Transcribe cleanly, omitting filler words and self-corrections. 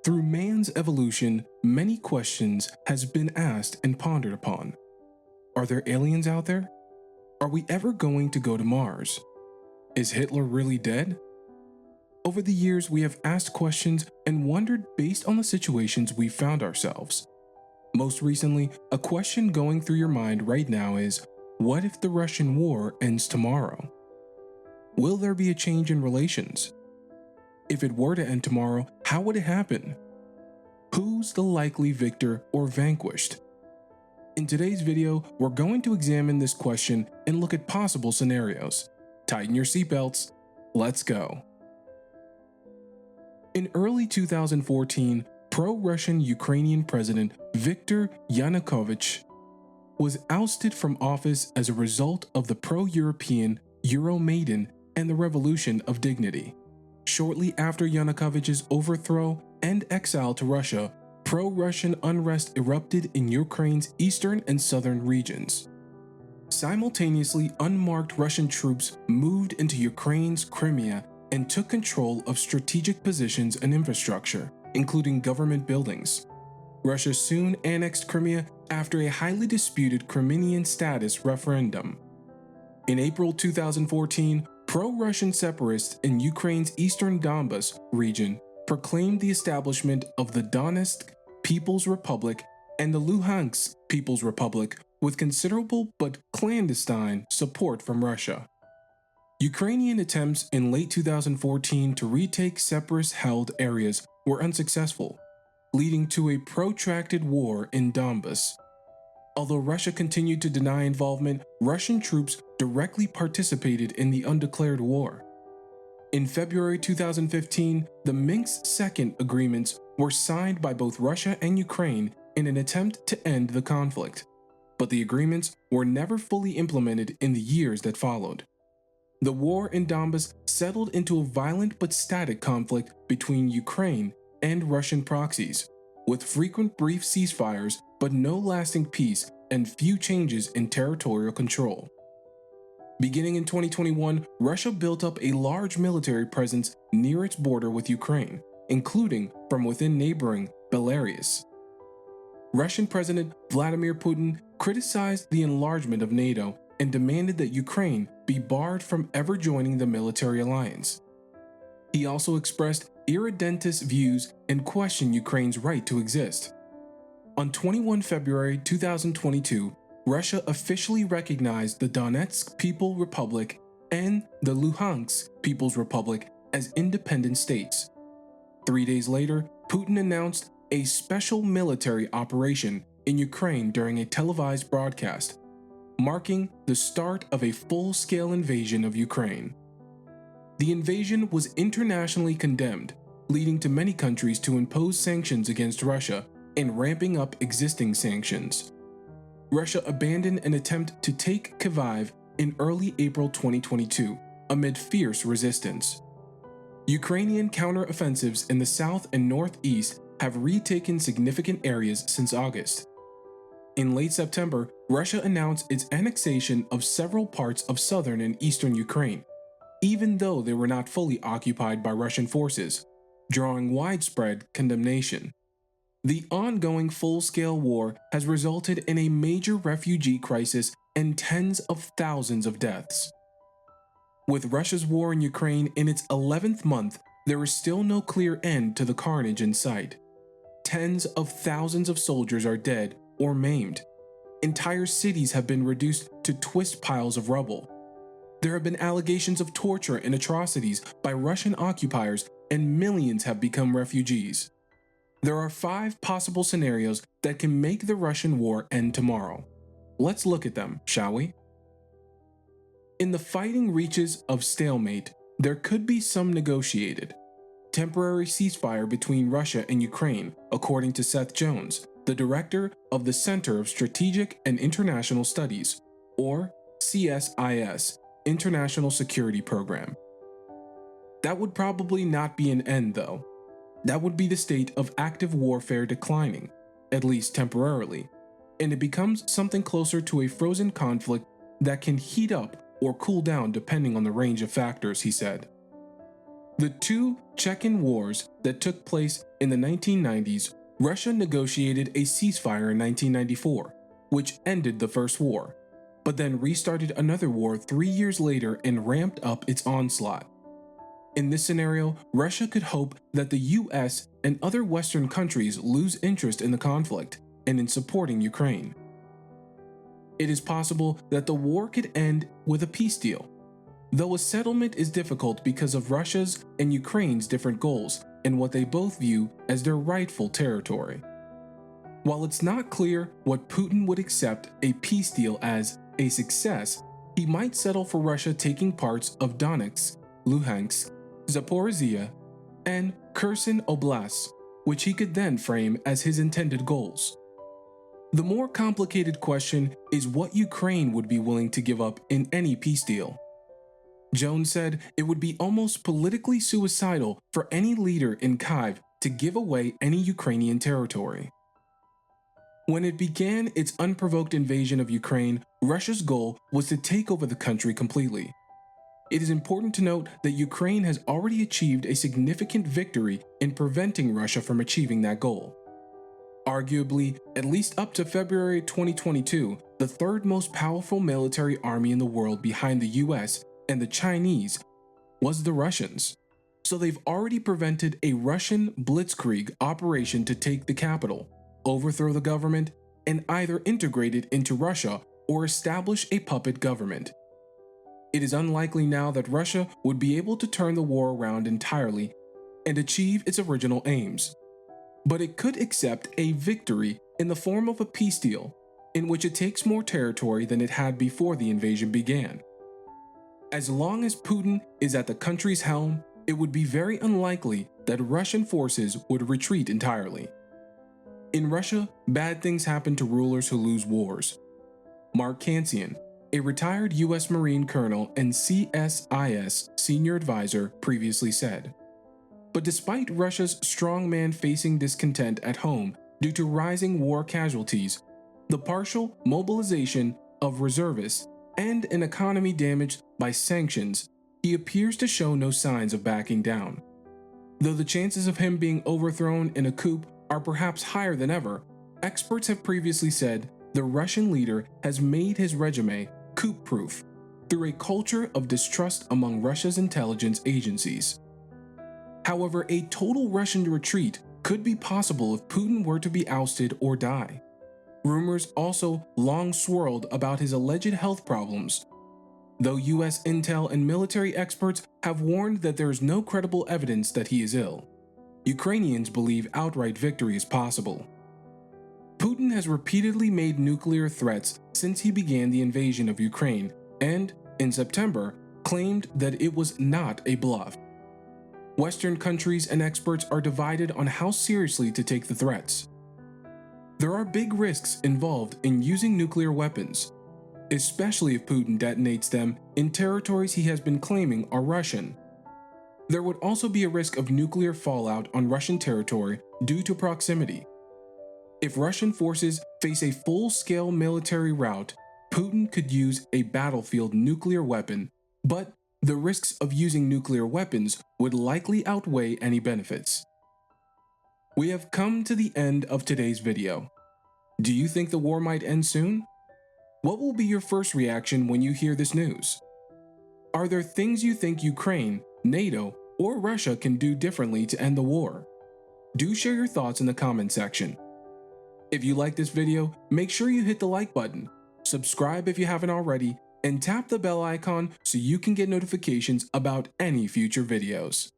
Through man's evolution, many questions has been asked and pondered upon. Are there aliens out there? Are we ever going to go to Mars? Is Hitler really dead? Over the years, we have asked questions and wondered based on the situations we found ourselves. Most recently, a question going through your mind right now is, what if the Russian war ends tomorrow? Will there be a change in relations? If it were to end tomorrow, how would it happen? Who's the likely victor or vanquished? In today's video, we're going to examine this question and look at possible scenarios. Tighten your seatbelts. Let's go. In early 2014, pro-Russian Ukrainian President Viktor Yanukovych was ousted from office as a result of the pro-European Euromaidan and the Revolution of Dignity. Shortly after Yanukovych's overthrow and exile to Russia, pro-Russian unrest erupted in Ukraine's eastern and southern regions. Simultaneously, unmarked Russian troops moved into Ukraine's Crimea and took control of strategic positions and infrastructure, including government buildings. Russia soon annexed Crimea after a highly disputed Crimean status referendum. In April 2014, pro-Russian separatists in Ukraine's eastern Donbas region proclaimed the establishment of the Donetsk People's Republic and the Luhansk People's Republic with considerable but clandestine support from Russia. Ukrainian attempts in late 2014 to retake separatist-held areas were unsuccessful, leading to a protracted war in Donbas. Although Russia continued to deny involvement, Russian troops directly participated in the undeclared war. In February 2015, the Minsk II agreements were signed by both Russia and Ukraine in an attempt to end the conflict, but the agreements were never fully implemented in the years that followed. The war in Donbas settled into a violent but static conflict between Ukraine and Russian proxies, with frequent brief ceasefires but no lasting peace and few changes in territorial control. Beginning in 2021, Russia built up a large military presence near its border with Ukraine, including from within neighboring Belarus. Russian President Vladimir Putin criticized the enlargement of NATO and demanded that Ukraine be barred from ever joining the military alliance. He also expressed irredentist views and questioned Ukraine's right to exist. On 21 February 2022, Russia officially recognized the Donetsk People's Republic and the Luhansk People's Republic as independent states. 3 days later, Putin announced a special military operation in Ukraine during a televised broadcast, marking the start of a full-scale invasion of Ukraine. The invasion was internationally condemned, leading to many countries to impose sanctions against Russia and ramping up existing sanctions. Russia abandoned an attempt to take Kyiv in early April 2022 amid fierce resistance. Ukrainian counter-offensives in the south and northeast have retaken significant areas since August. In late September, Russia announced its annexation of several parts of southern and eastern Ukraine, even though they were not fully occupied by Russian forces, drawing widespread condemnation. The ongoing full-scale war has resulted in a major refugee crisis and tens of thousands of deaths. With Russia's war in Ukraine in its 11th month, there is still no clear end to the carnage in sight. Tens of thousands of soldiers are dead or maimed. Entire cities have been reduced to twist piles of rubble. There have been allegations of torture and atrocities by Russian occupiers, and millions have become refugees. There are 5 possible scenarios that can make the Russian war end tomorrow. Let's look at them, shall we? In the fighting reaches of stalemate, there could be some negotiated temporary ceasefire between Russia and Ukraine, according to Seth Jones, the director of the Center of Strategic and International Studies, or CSIS, International Security Program. That would probably not be an end, though. That would be the state of active warfare declining, at least temporarily, and it becomes something closer to a frozen conflict that can heat up or cool down depending on the range of factors, he said. The two Chechen wars that took place in the 1990s, Russia negotiated a ceasefire in 1994, which ended the First War, but then restarted another war 3 years later and ramped up its onslaught. In this scenario, Russia could hope that the US and other Western countries lose interest in the conflict and in supporting Ukraine. It is possible that the war could end with a peace deal, though a settlement is difficult because of Russia's and Ukraine's different goals and what they both view as their rightful territory. While it's not clear what Putin would accept a peace deal as a success, he might settle for Russia taking parts of Donetsk, Luhansk, Zaporizhia, and Kherson Oblasts, which he could then frame as his intended goals. The more complicated question is what Ukraine would be willing to give up in any peace deal. Jones said it would be almost politically suicidal for any leader in Kyiv to give away any Ukrainian territory. When it began its unprovoked invasion of Ukraine, Russia's goal was to take over the country completely. It is important to note that Ukraine has already achieved a significant victory in preventing Russia from achieving that goal. Arguably, at least up to February 2022, the third most powerful military army in the world behind the US and the Chinese was the Russians. So they've already prevented a Russian blitzkrieg operation to take the capital, overthrow the government, and either integrate it into Russia or establish a puppet government. It is unlikely now that Russia would be able to turn the war around entirely and achieve its original aims. But it could accept a victory in the form of a peace deal, in which it takes more territory than it had before the invasion began. As long as Putin is at the country's helm, it would be very unlikely that Russian forces would retreat entirely. In Russia, bad things happen to rulers who lose wars. Mark Kansian, a retired U.S. Marine colonel and CSIS senior advisor, previously said. But despite Russia's strongman facing discontent at home due to rising war casualties, the partial mobilization of reservists, and an economy damaged by sanctions, he appears to show no signs of backing down. Though the chances of him being overthrown in a coup are perhaps higher than ever, experts have previously said the Russian leader has made his regime coup-proof through a culture of distrust among Russia's intelligence agencies. However, a total Russian retreat could be possible if Putin were to be ousted or die. Rumors also long swirled about his alleged health problems, though US intel and military experts have warned that there is no credible evidence that he is ill. Ukrainians believe outright victory is possible. Putin has repeatedly made nuclear threats since he began the invasion of Ukraine and, in September, claimed that it was not a bluff. Western countries and experts are divided on how seriously to take the threats. There are big risks involved in using nuclear weapons, especially if Putin detonates them in territories he has been claiming are Russian. There would also be a risk of nuclear fallout on Russian territory due to proximity. If Russian forces face a full-scale military rout, Putin could use a battlefield nuclear weapon, but the risks of using nuclear weapons would likely outweigh any benefits. We have come to the end of today's video. Do you think the war might end soon? What will be your first reaction when you hear this news? Are there things you think Ukraine, NATO, or Russia can do differently to end the war? Do share your thoughts in the comment section. If you like this video, make sure you hit the like button, subscribe if you haven't already, and tap the bell icon so you can get notifications about any future videos.